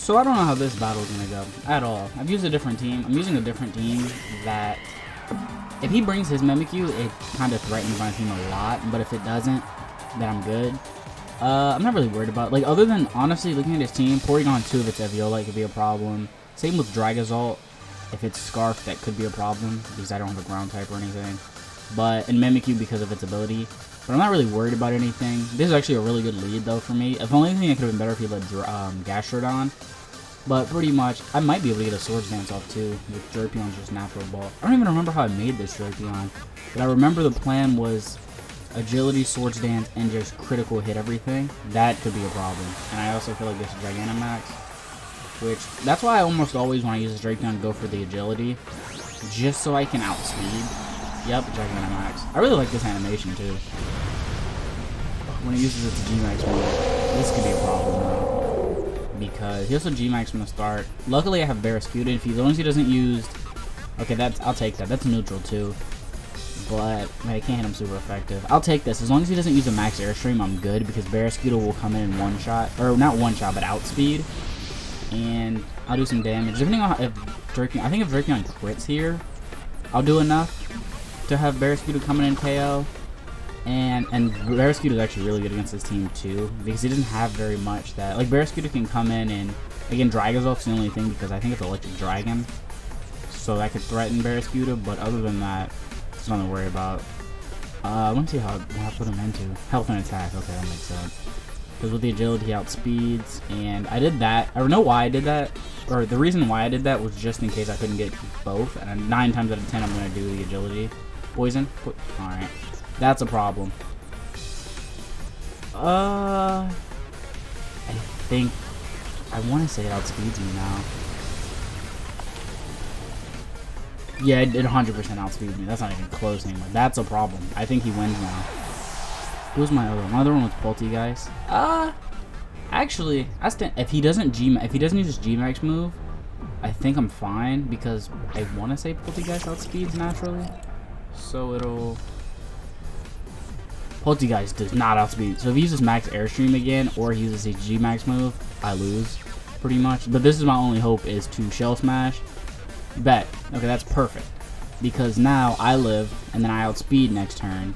So I don't know how this battle is gonna go at all. I've used a different team. I'm using a different team that, if he brings his Mimikyu, it kind of threatens my team a lot. But if it doesn't, then I'm good. I'm not really worried about it. Like, other than, honestly, looking at his team, Porygon 2 if it's Eviolite could be a problem. Same with Dragazalt. If it's Scarf, that could be a problem, because I don't have a ground type or anything. But, and Mimikyu because of its ability. But I'm not really worried about anything. This is actually a really good lead, though, for me. If only thing, it could have been better if he let Gastrodon. But pretty much, I might be able to get a Swords Dance off, too, with Drapeon's just natural ball. I don't even remember how I made this Drapeon. But I remember the plan was Agility, Swords Dance, and just critical hit everything. That could be a problem. And I also feel like this is Gigantamax. Which, that's why I almost always, when I use this Drapeon, go for the Agility. Just so I can outspeed. Yep, Gigantamax. I really like this animation, too. When it uses its G-Max move, this could be a problem, though. Because he also G-Max from the start. Luckily, I have Barraskewda. If he, as long as he doesn't use... Okay, I'll take that. That's neutral, too. But, I can't hit him super effective. I'll take this. As long as he doesn't use a Max Airstream, I'm good. Because Barraskewda will come in one shot. Or, not one shot, but outspeed. And I'll do some damage. Depending on if Drapeon... I think if Drapeon crits here, I'll do enough to have Barraskewda come in and KO. And Barraskewda is actually really good against this team too, because he doesn't have very much that, like, Barraskewda can come in and, again, Dragazolt's the only thing because I think it's Electric Dragon, so that could threaten Barraskewda, but other than that, it's nothing to worry about. Let me see what I put him into. Health and attack, okay, that makes sense. Because with the agility, he outspeeds, and I did that. I don't know why I did that, or the reason why I did that was just in case I couldn't get both, and 9 times out of 10 I'm going to do the agility. Poison? Alright. That's a problem. I think... I want to say it outspeeds me now. Yeah, it 100% outspeeds me. That's not even close anymore. That's a problem. I think he wins now. Who's my other one? My other one was Poltegeist. Actually, if he doesn't use his G-Max move, I think I'm fine, because I want to say Poltegeist outspeeds naturally. So it'll... Poltegeist does not outspeed. So if he uses Max Airstream again, or he uses his G-Max move, I lose, pretty much. But this is my only hope, is to Shell Smash. Bet. Okay, that's perfect. Because now I live, and then I outspeed next turn.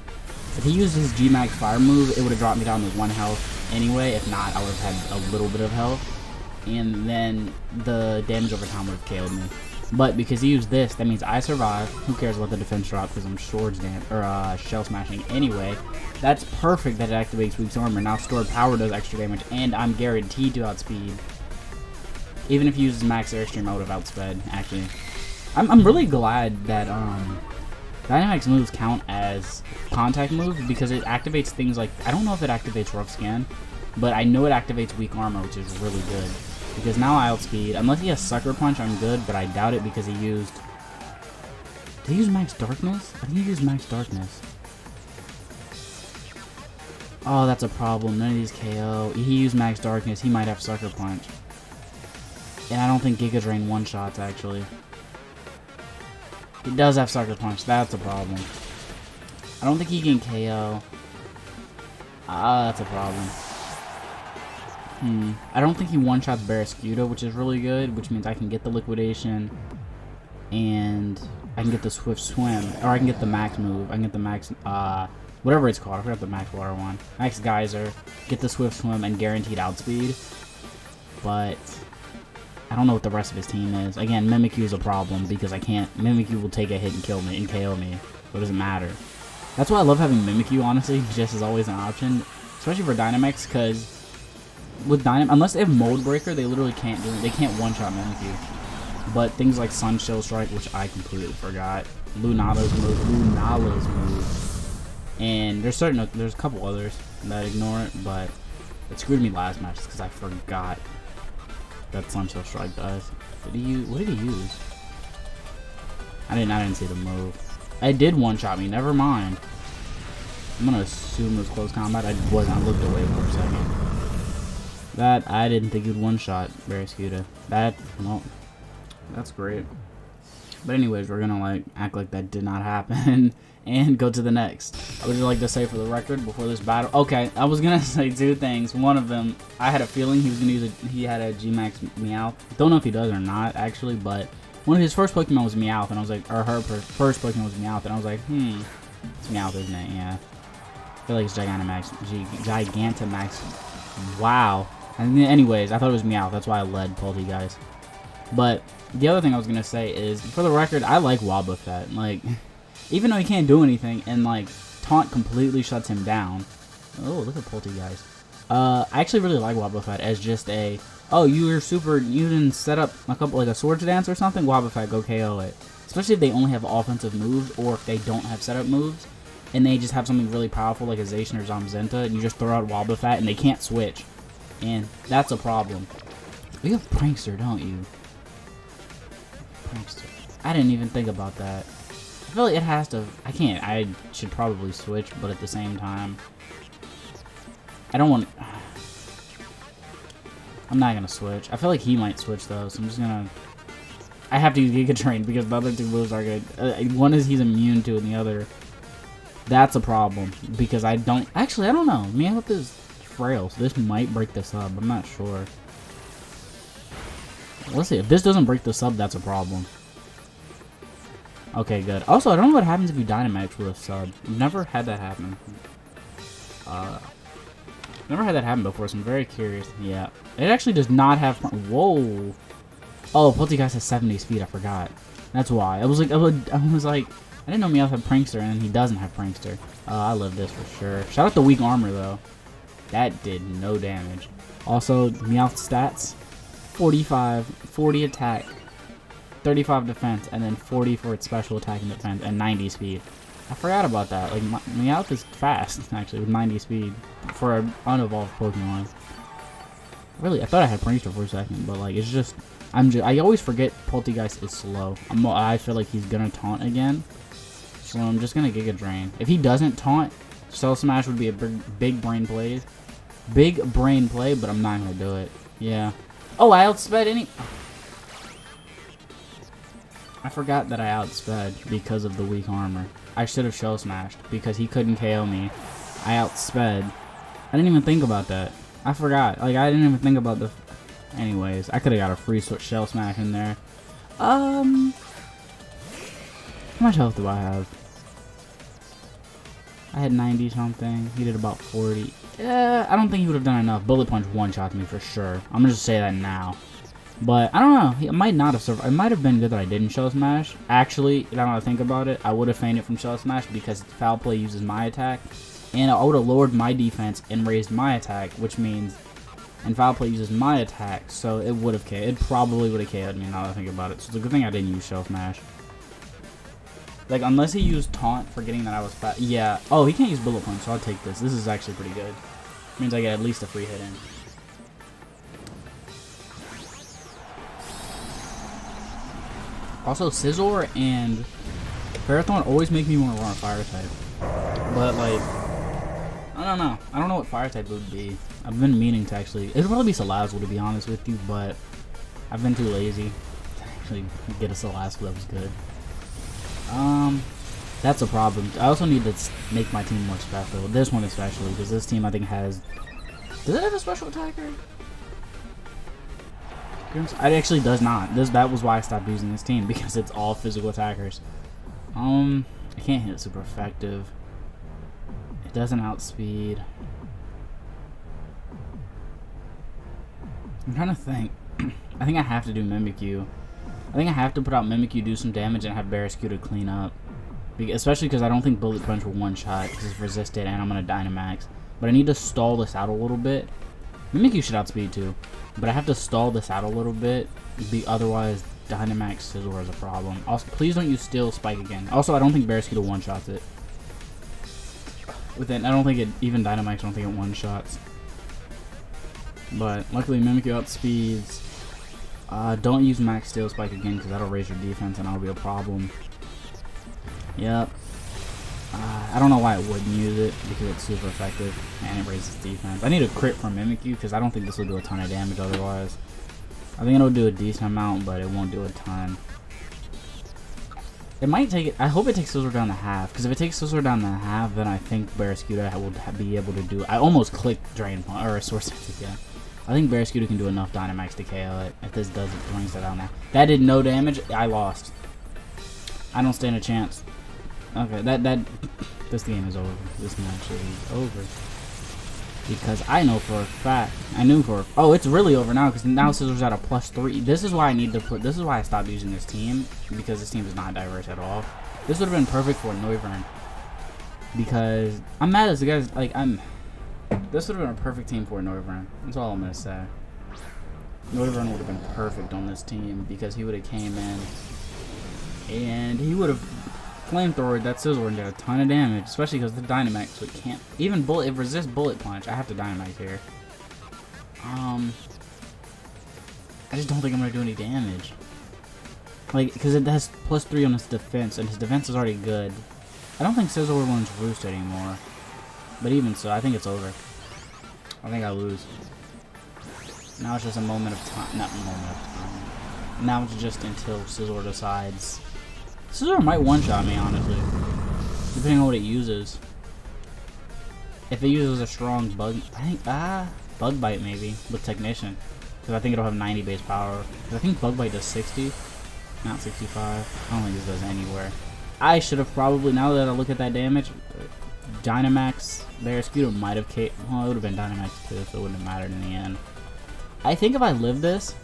If he used his G-Max Fire move, it would have dropped me down to 1 health anyway. If not, I would have had a little bit of health. And then the damage over time would have KO'd me. But because he used this, that means I survive. Who cares about the defense drop, because I'm Shell Smashing anyway. That's perfect that it activates Weak Armor. Now Stored Power does extra damage, and I'm guaranteed to outspeed. Even if he uses Max Airstream, I would have outsped, actually. I'm really glad that Dynamax moves count as contact moves, because it activates things like... I don't know if it activates Rough Skin, but I know it activates Weak Armor, which is really good. Because now I outspeed. Unless he has Sucker Punch, I'm good, but I doubt it because he used... Did he use Max Darkness? I think he used Max Darkness. Oh, that's a problem. None of these KO. He used Max Darkness. He might have Sucker Punch. And I don't think Giga Drain one-shots, actually. He does have Sucker Punch. That's a problem. I don't think he can KO. That's a problem. I don't think he one-shots Barraskewda, which is really good, which means I can get the Liquidation, and I can get the Swift Swim, or I can get the Max move. I can get the Max, whatever it's called. I forgot the Max Water one. Max Geyser, get the Swift Swim, and guaranteed outspeed. But I don't know what the rest of his team is. Again, Mimikyu is a problem, because I can't... Mimikyu will take a hit and kill me, and KO me, so it doesn't matter. That's why I love having Mimikyu, honestly, just as always an option, especially for Dynamax, because... with unless they have Mold Breaker, they literally can't do it. They can't one-shot Mimikyu. But things like Sunshell Strike, which I completely forgot, Lunala's move, and there's a couple others that ignore it, but it screwed me last match because I forgot that Sunshell Strike does. What did he use? I didn't see the move. It did one-shot me. Never mind. I'm gonna assume it was close combat. I wasn't. I looked away for a second. That, I didn't think he'd one-shot Barraskewda. Well, that's great. But anyways, we're gonna like act like that did not happen and go to the next. I would just like to say for the record before this battle. Okay, I was gonna say two things. One of them, I had a feeling he was gonna use he had a G-Max Meowth. Don't know if he does or not actually, but one of his first Pokemon was Meowth, and I was like, or her first Pokemon was Meowth, and I was like, it's Meowth, isn't it? Yeah. I feel like it's Gigantamax. Gigantamax. Wow. And anyways, I thought it was Meowth. That's why I led Poltegeist. But the other thing I was gonna say is, for the record, I like Wobbuffet. Like, even though he can't do anything, and like Taunt completely shuts him down. Oh, look at Poltegeist. I actually really like Wobbuffet as just a, oh, you didn't set up a couple like a Swords Dance or something. Wobbuffet, go KO it. Especially if they only have offensive moves, or if they don't have setup moves, and they just have something really powerful like a Zacian or Zamazenta, and you just throw out Wobbuffet, and they can't switch, and that's a problem. You have Prankster, don't you? I didn't even think about that. I feel like it has to. I should probably switch, but at the same time, I don't want. I'm not gonna switch. I feel like he might switch though, so I'm just gonna. I have to use Giga Drain because the other two moves are good. One is he's immune to, and the other. That's a problem because I don't. Actually, I don't know. Meowth is frail, so this might break the sub. I'm not sure. Let's see. If this doesn't break the sub, that's a problem. Okay, good. Also, I don't know what happens if you Dynamax with a sub. I've never had that happen. Never had that happen before, so I'm very curious. Yeah. It actually does not have... Whoa. Oh, Poltegeist has 70 speed. I forgot. That's why. I was like... I didn't know Meowth had Prankster, and he doesn't have Prankster. I love this for sure. Shout out to weak armor, though. That did no damage. Also, Meowth stats. 45, 40 attack, 35 defense, and then 40 for its special attack and defense, and 90 speed. I forgot about that. Like, Meowth is fast, actually, with 90 speed for an unevolved Pokemon. Really, I thought I had Prankster for a second, but, like, it's just... I always forget Poltegeist is slow. I feel like he's gonna taunt again, so I'm just gonna Giga Drain. If he doesn't taunt, Shell Smash would be a big brain play. Big brain play, but I'm not gonna do it. Yeah. Oh, I outsped any... I forgot that I outsped because of the weak armor. I should have Shell Smashed because he couldn't KO me. I outsped. I didn't even think about that. I forgot. Like, I didn't even think about the... Anyways, I could have got a free Shell Smash in there. How much health do I have? I had 90 something. He did about 40. I don't think he would have done enough. Bullet Punch one-shot me for sure. I'm gonna just say that now. But I don't know. He might not have survived. It might have been good that I didn't Shell Smash. Actually, I don't know how to think about it. I would have fainted from Shell Smash because Foul Play uses my attack, and I would have lowered my defense and raised my attack, which means, and Foul Play uses my attack, so it would have KO'd. It probably would have KO'd me now that I think about it. So it's a good thing I didn't use Shell Smash. Like, unless he used Taunt, forgetting that I was fat. Yeah. Oh, he can't use Bullet Punch, so I'll take this. This is actually pretty good. Means I get at least a free hit in. Also, Scizor and Ferrothorn always make me want to run a Fire type. But, like, I don't know. I don't know what Fire type would be. I've been meaning to actually... It would probably be Salazzle, to be honest with you, but I've been too lazy to actually get a Salazzle that was good. That's a problem. I also need to make my team more special. This one especially, because this team I think has... Does it have a special attacker? It actually does not. That was why I stopped using this team, because it's all physical attackers. I can't hit super effective. It doesn't outspeed. I'm trying to think. I think I have to do Mimikyu. I think I have to put out Mimikyu, do some damage, and have Barrascue to clean up. Especially because I don't think Bullet Punch will one-shot, because it's resisted, and I'm going to Dynamax. But I need to stall this out a little bit. Mimikyu should outspeed too, but I have to stall this out a little bit, otherwise Dynamax Scizor is a problem. Also, please don't use Steel Spike again. Also, I don't think Barrascue one-shots it. I don't think it, even Dynamax, I don't think it one-shots. But luckily Mimikyu outspeeds. Don't use Max Steel Spike again, because that'll raise your defense and that'll be a problem. Yep. I don't know why I wouldn't use it, because it's super effective and it raises defense. I need a crit from Mimikyu, because I don't think this will do a ton of damage otherwise. I think it'll do a decent amount, but it won't do a ton. It might take it. I hope it takes Scizor down to half, because if it takes Scizor down to half, then I think Barraskewda will be able to do. I almost clicked Drain Punch or Swords Dance again. I think Barraskewda can do enough Dynamax to KO it. If this does it, brings that down now. That did no damage. I lost. I don't stand a chance. Okay, this game is over. This match is over. Because I know for a fact, oh, it's really over now, because now Scizor's at a +3. This is why I need to put, this is why I stopped using this team, because this team is not diverse at all. This would have been perfect for Noivern, because I'm mad at the guys, like, this would have been a perfect team for Noivern. That's all I'm going to say. Noivern would have been perfect on this team, because he would have came in, and he would have flamethrowered that Scizor and did a ton of damage, especially because the Dynamax, so it can't even it resists Bullet Punch. I have to Dynamax here. I just don't think I'm gonna do any damage, like, because it has +3 on its defense, and his defense is already good. I don't think Scizor wants Roost anymore, but even so, I think it's over. I think I lose. Now it's just a moment of time, not a moment of time. Now it's just until Scizor decides. Scizor might one-shot me, honestly, depending on what it uses. If it uses a strong bug, I think, Bug Bite maybe, with Technician, because I think it'll have 90 base power. I think Bug Bite does 60, not 65. I don't think this does anywhere. I should have probably, now that I look at that damage, Dynamax, Barraskewda might have, well, it would have been Dynamax too, so it wouldn't have mattered in the end. I think if I live this,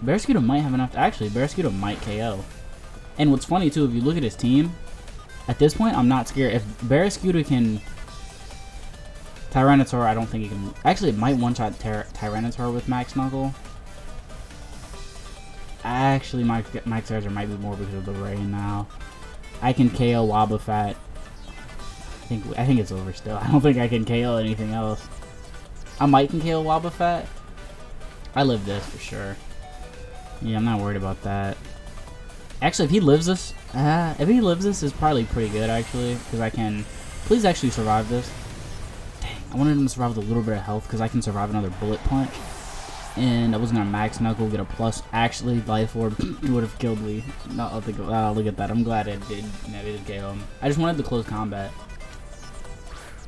Barraskewda might have enough to, actually, Barraskewda might KO. And what's funny too, if you look at his team, at this point, I'm not scared. If Barraskewda can Tyranitar, I don't think he can. Actually, it might one-shot Tyranitar with Max Knuckle. Actually, Max Charger might be more because of the rain now. I can KO Wobbuffet. I think it's over still. I don't think I can KO anything else. I might can KO Wobbuffet. I live this for sure. Yeah, I'm not worried about that. Actually, if he lives this, it's probably pretty good, actually, because I can. Please actually survive this. Dang, I wanted him to survive with a little bit of health, because I can survive another Bullet Punch. And I was gonna Max Knuckle, get a plus. Actually, Life Orb would have killed me. No, I'll think. Look at that. I'm glad it did. It did KO him. I just wanted to close combat.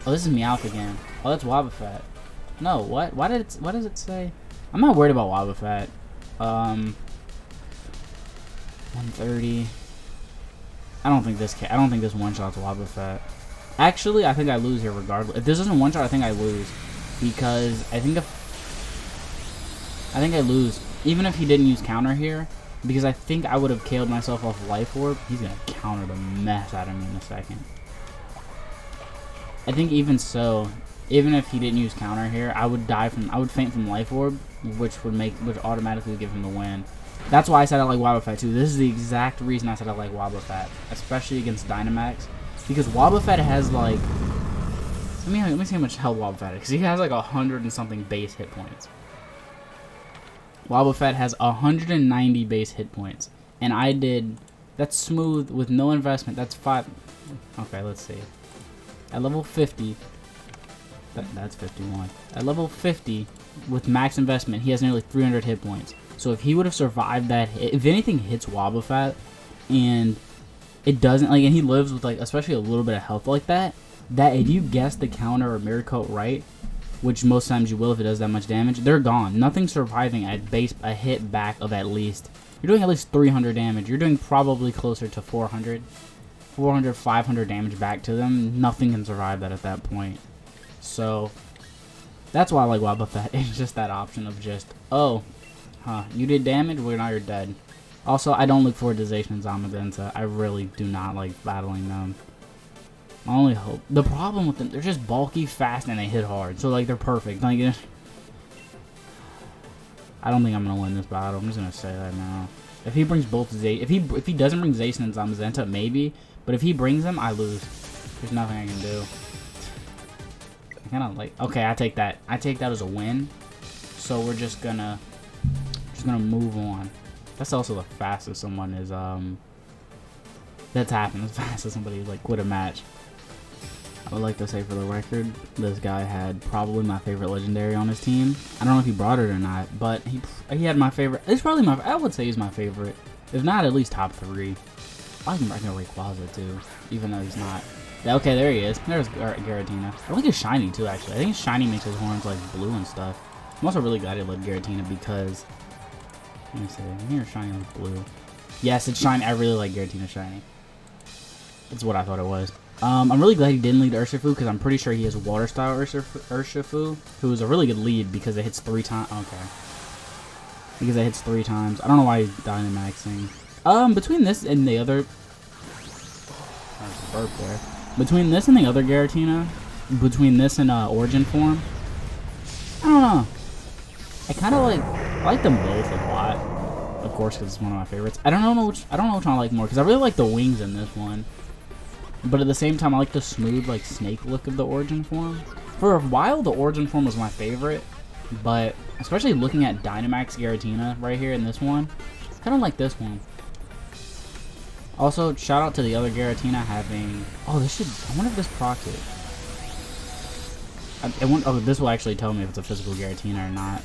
Oh, this is Meowth again. Oh, that's Wobbuffet. No, what? What does it say? I'm not worried about Wobbuffet. 130. I don't think this one-shots Wobbuffet. Actually, I think I lose here regardless. If this isn't one-shot, I think I lose. Because I think I lose. Even if he didn't use counter here. Because I think I would have killed myself off Life Orb. He's going to counter the mess out of me in a second. I think even so, even if he didn't use counter here, I would faint from Life Orb, which would automatically give him the win. That's why I said I like Wobbuffet too. This is the exact reason I said I like Wobbuffet, especially against Dynamax, because Wobbuffet has like, let me see how much health Wobbuffet has, because he has like 100 and something base hit points. Wobbuffet has 190 base hit points, and that's smooth with no investment. That's 5. Okay, let's see. At level 50, that's 51. At level 50, with max investment, he has nearly 300 hit points. So if he would have survived that hit, if anything hits Wobbuffet, and it doesn't, like, and he lives with, like, especially a little bit of health like that if you guess the counter or Mirror Coat right, which most times you will if it does that much damage, they're gone. Nothing's surviving at a hit back of at least, you're doing at least 300 damage. You're doing probably closer to 400, 500 damage back to them. Nothing can survive that at that point. So that's why I like Wobbuffet. It's just that option of just, oh, you did damage, well, now you're dead. Also, I don't look forward to Zacian and Zamazenta. I really do not like battling them. My only hope. The problem with them, they're just bulky, fast, and they hit hard. So, like, they're perfect. Like, I don't think I'm gonna win this battle. I'm just gonna say that now. If he brings both if he doesn't bring Zacian and Zamazenta, maybe. But if he brings them, I lose. There's nothing I can do. I kind of like. Okay, I take that. I take that as a win. So we're just gonna move on. That's also the fastest someone is that's happened. As fast as somebody like quit a match. I would like to say for the record, this guy had probably my favorite legendary on his team. I don't know if he brought it or not, but he had my favorite. It's probably I would say he's my favorite If not, at least top 3. I can Rayquaza too, even though he's not. Okay, there he is. There's Giratina. I like his shiny too, actually. I think his shiny makes his horns like blue and stuff. I'm also really glad I love Giratina because, let me see, here shiny like blue. Yes, it's shiny. I really like Giratina shiny. That's what I thought it was. I'm really glad he didn't lead Urshifu because I'm pretty sure he has Water Style Urshifu, who is a really good lead because it hits 3 times. Okay. Because it hits 3 times. I don't know why he's Dynamaxing. Between this and the other... There's a burp there. Between this and the other Giratina, between this and Origin form, I don't know. I like them both a lot. Of course, because it's one of my favorites. I don't know which one I like more because I really like the wings in this one. But at the same time, I like the smooth, like, snake look of the Origin form. For a while, the Origin form was my favorite, but especially looking at Dynamax Giratina right here in this one, I kind of like this one. Also, shout out to the other Giratina having... Oh, this should... I wonder if this procs it. Oh, this will actually tell me if it's a physical Giratina or not.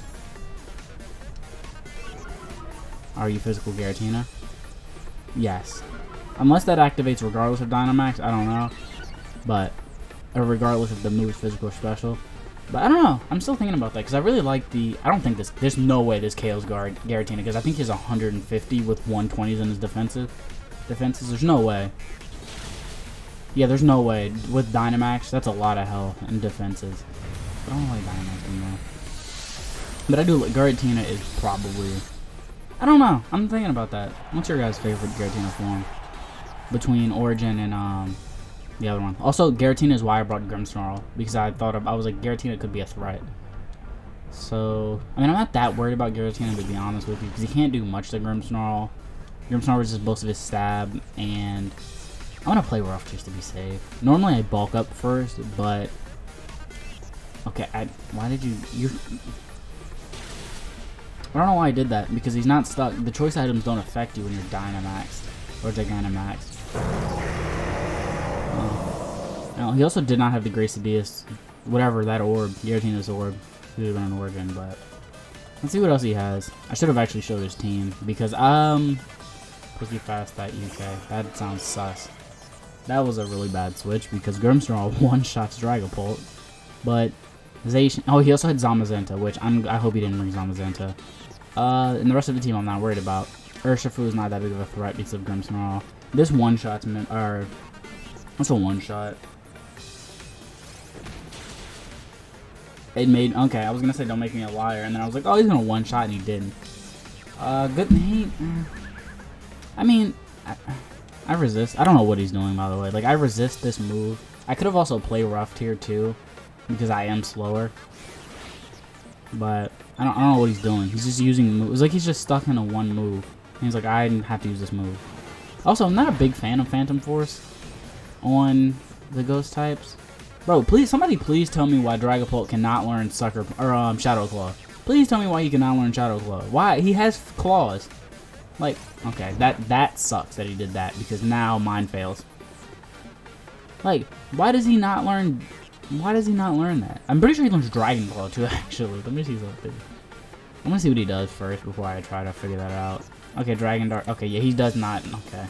Are you physical Giratina? Yes. Unless that activates regardless of Dynamax, I don't know. But, or regardless if the move is physical or special. But I don't know. I'm still thinking about that because I really like the... I don't think this... There's no way this KO's Giratina because I think he's 150 with 120s in his defenses. There's no way. Yeah, there's no way. With Dynamax, that's a lot of health and defenses. But I don't like Dynamax anymore. But I do like... Giratina is probably... I don't know. I'm thinking about that. What's your guys' favorite Giratina form? Between Origin and the other one. Also, Giratina is why I brought Grimmsnarl. Because I was like, Giratina could be a threat. So, I mean, I'm not that worried about Giratina, to be honest with you. Because he can't do much to Grimmsnarl. Grimmsnarl resists most of his stab. And I'm going to play rough just to be safe. Normally, I bulk up first, but... Okay, why did you... I don't know why I did that, because he's not stuck. The choice items don't affect you when you're Dynamaxed. Or Gigantamax. Now, he also did not have the Gracedius, whatever, that orb, Giratina's orb. He would have been an Origin, but... Let's see what else he has. I should have actually showed his team, because, Quickly Fast that UK. That sounds sus. That was a really bad switch, because Grimmsnarl one-shots Dragapult. But, Zacian... Oh, he also had Zamazenta, which I hope he didn't bring Zamazenta. And the rest of the team I'm not worried about. Urshifu is not that big of a threat because of Grimmsnarl. This one-shot's... That's a one-shot. It made... Okay, I was gonna say don't make me a liar, and then I was like, oh, he's gonna one-shot, and he didn't. Good... I mean... I resist. I don't know what he's doing, by the way. Like, I resist this move. I could have also played rough here, too, because I am slower. But, I don't know what he's doing. He's just using moves. It's like he's just stuck in a one move. And he's like, I have to use this move. Also, I'm not a big fan of Phantom Force on the ghost types. Bro, somebody please tell me why Dragapult cannot learn Shadow Claw. Please tell me why he cannot learn Shadow Claw. Why? He has claws. Like, okay, that sucks that he did that, because now mine fails. Like, why does he not learn that? I'm pretty sure he learns Dragon Claw too, actually. Let me see something. I want to see what he does first before I try to figure that out. Okay, Dragon Dart. Okay, yeah, he does not. Okay.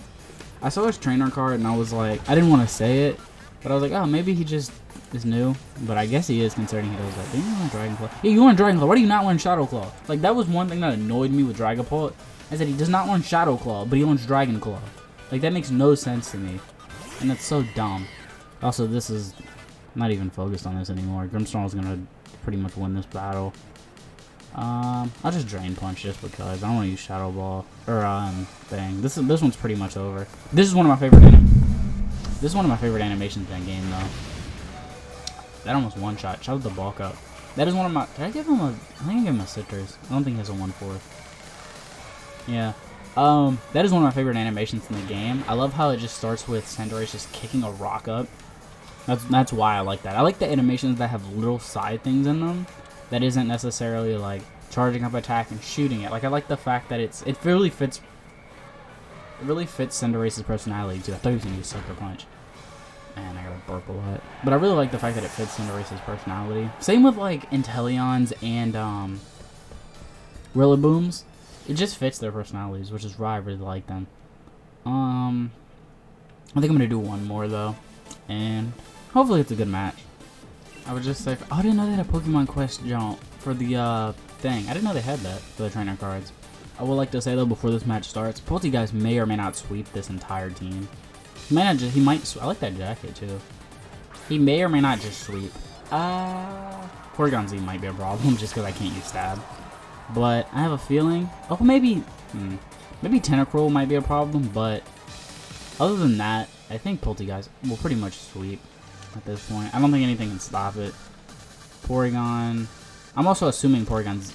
I saw his trainer card and I was like, I didn't want to say it, but I was like, oh, maybe he just is new. But I guess he is, considering he does that. Didn't you learn Dragon Claw? Yeah, you learn Dragon Claw. Why do you not learn Shadow Claw? Like, that was one thing that annoyed me with Dragapult, is that he does not learn Shadow Claw, but he learns Dragon Claw. Like, that makes no sense to me. And that's so dumb. Also, this is not even focused on this anymore. Grimmsnarl's gonna pretty much win this battle. I'll just Drain Punch just because I don't want to use Shadow Ball or thing. This one's pretty much over. This is one of my favorite animations in that game though. That almost one shot. Shout out the bulk up. That is one of my. Did I give him a? I think I gave him a Citrus. I don't think he has a 1/4. Yeah. That is one of my favorite animations in the game. I love how it just starts with Cinderace just kicking a rock up. That's why I like that. I like the animations that have little side things in them. That isn't necessarily like charging up attack and shooting it. Like, I like the fact that it really fits. It really fits Cinderace's personality too. I thought he was gonna use Sucker Punch. Man, I gotta burp a lot. But I really like the fact that it fits Cinderace's personality. Same with like Inteleons and Rillabooms. It just fits their personalities, which is why I really like them. I think I'm gonna do one more though, and hopefully it's a good match. I would just say, oh, I didn't know they had a Pokemon Quest jump for the thing. I didn't know they had that for the trainer cards. I would like to say though, before this match starts, Poltegeist may or may not sweep this entire team. He may not just, he might. I like that jacket too. He may or may not just sweep. Porygon Z might be a problem just because I can't use stab. But I have a feeling. Oh, maybe. Maybe Tentacruel might be a problem, but other than that, I think Poltegeist will pretty much sweep at this point. I don't think anything can stop it. Porygon. I'm also assuming Porygon's.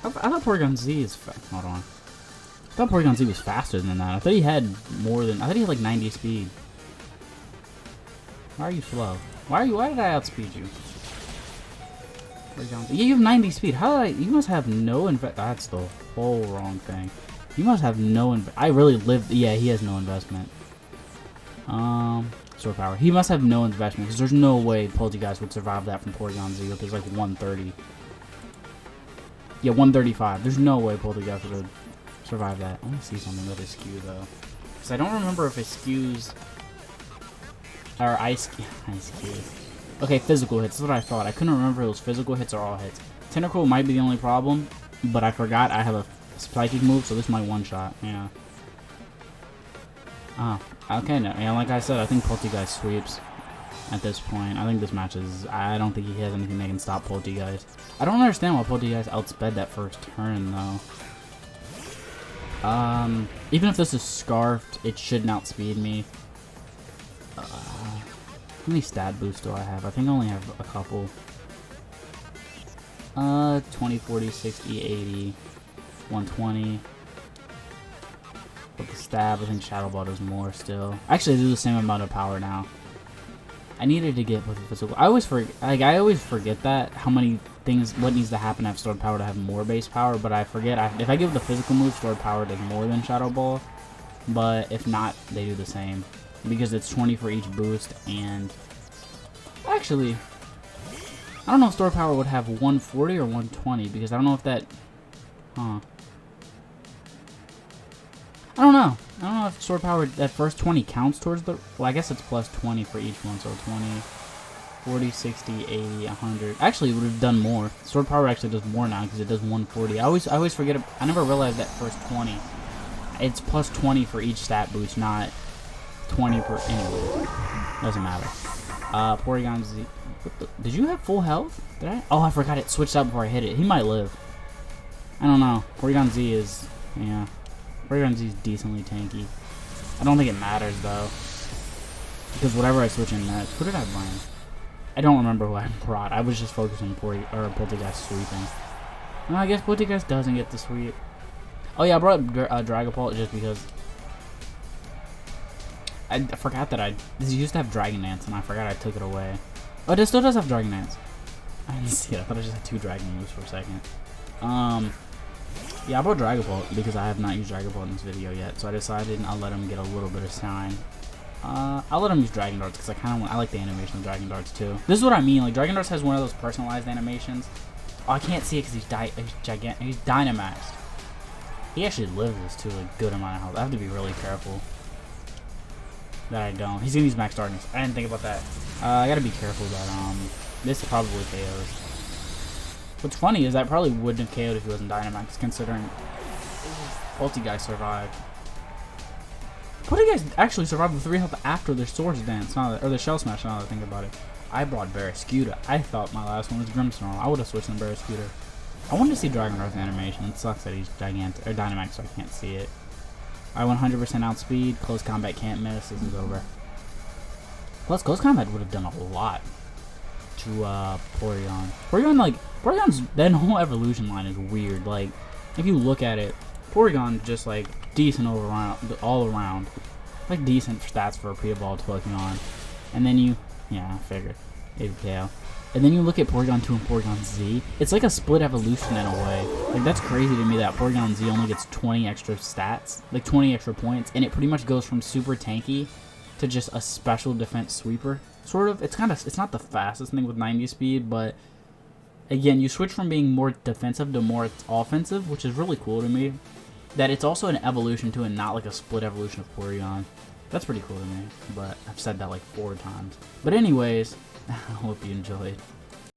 I thought Porygon Z is. Hold on. I thought Porygon Z was faster than that. I thought he had more than. I thought he had like 90 speed. Why are you slow? Why did I outspeed you? Yeah, you have 90 speed. How did I? You must have no invest. That's the whole wrong thing. You must have no I really lived. Yeah, he has no investment. Sword power. He must have no investment because there's no way Poltegeist would survive that from Porygon Z with his like 130. Yeah, 135. There's no way Poltegeist would survive that. I want to see something with his skew though, because I don't remember if his skews are ice skews. Okay, physical hits. That's what I thought. I couldn't remember if it was physical hits or all hits. Tentacruel might be the only problem, but I forgot I have a psychic move, so this is my one shot. Yeah. Okay. No. Yeah, like I said, I think Poltegeist sweeps at this point. I think this match is. I don't think he has anything that can stop Poltegeist. I don't understand why Poltegeist outsped that first turn though. Even if this is scarfed, it shouldn't outspeed me. How many stat boosts do I have? I think I only have a couple. 20, 40, 60, 80, 120. But the stab, I think Shadow Ball does more still. Actually, I do the same amount of power now. I needed to get with the physical. I always forget that how many things, what needs to happen to have Sword Power to have more base power. But I forget if I give the physical move, Sword Power does more than Shadow Ball. But if not, they do the same. Because it's 20 for each boost, and actually, I don't know if Sword Power would have 140 or 120, because I don't know if that, I don't know. I don't know if Sword Power, that first 20 counts towards the, well, I guess it's plus 20 for each one, so 20, 40, 60, 80, 100. Actually, it would have done more. Sword Power actually does more now, because it does 140. I always forget, I never realized that first 20. It's plus 20 for each stat boost, not 20 per, anyway, doesn't matter. Porygon Z, did you have full health? Did I? Oh, I forgot it switched out before I hit it. He might live. I don't know. Porygon Z is, yeah, Porygon Z is decently tanky. I don't think it matters though, because whatever I switch in next, who did I bring? I don't remember who I brought. I was just focused on Poltegeist sweeping. No, I guess Poltegeist doesn't get the sweep. Oh yeah, I brought Dragapult just because I forgot that this used to have Dragon Dance, and I forgot I took it away. Oh, it still does have Dragon Dance. I didn't see it. I thought I just had 2 Dragon moves for a second. Yeah, I brought Dragapult because I have not used Dragapult in this video yet, so I decided I'll let him get a little bit of shine. I'll let him use Dragon Darts because I like the animation of Dragon Darts too. This is what I mean. Like Dragon Darts has one of those personalized animations. Oh, I can't see it because he's Dynamaxed. He actually lives this too, a good amount of health. I have to be really careful that I don't. He's gonna use Max Darkness. I didn't think about that. I gotta be careful that this probably KOs. What's funny is that probably wouldn't have KO'd if he wasn't Dynamax, considering Poltegeist survived. Poltegeist actually survived with 3 health after their Swords Dance, or the Shell Smash, now that I think about it. I brought Barraskewda. I thought my last one was Grimmsnarl. I would have switched in Barraskewda. I wanted to see Dragon Dart's animation. It sucks that he's Dynamax, so I can't see it. I 100% outspeed. Close combat can't miss. This is over. Plus, close combat would have done a lot to Porygon. Porygon's that whole evolution line is weird. Like, if you look at it, Porygon just like decent all around, like decent stats for a pre-evolved Pokemon. And then I figured, 8 KO. And then you look at Porygon 2 and Porygon Z, it's like a split evolution in a way. Like, that's crazy to me that Porygon Z only gets 20 extra stats, like 20 extra points, and it pretty much goes from super tanky to just a special defense sweeper. Sort of. It's not the fastest thing with 90 speed, but again, you switch from being more defensive to more offensive, which is really cool to me. That it's also an evolution to and not like a split evolution of Porygon. That's pretty cool to me, but I've said that like 4 times. But anyways, I hope you enjoyed.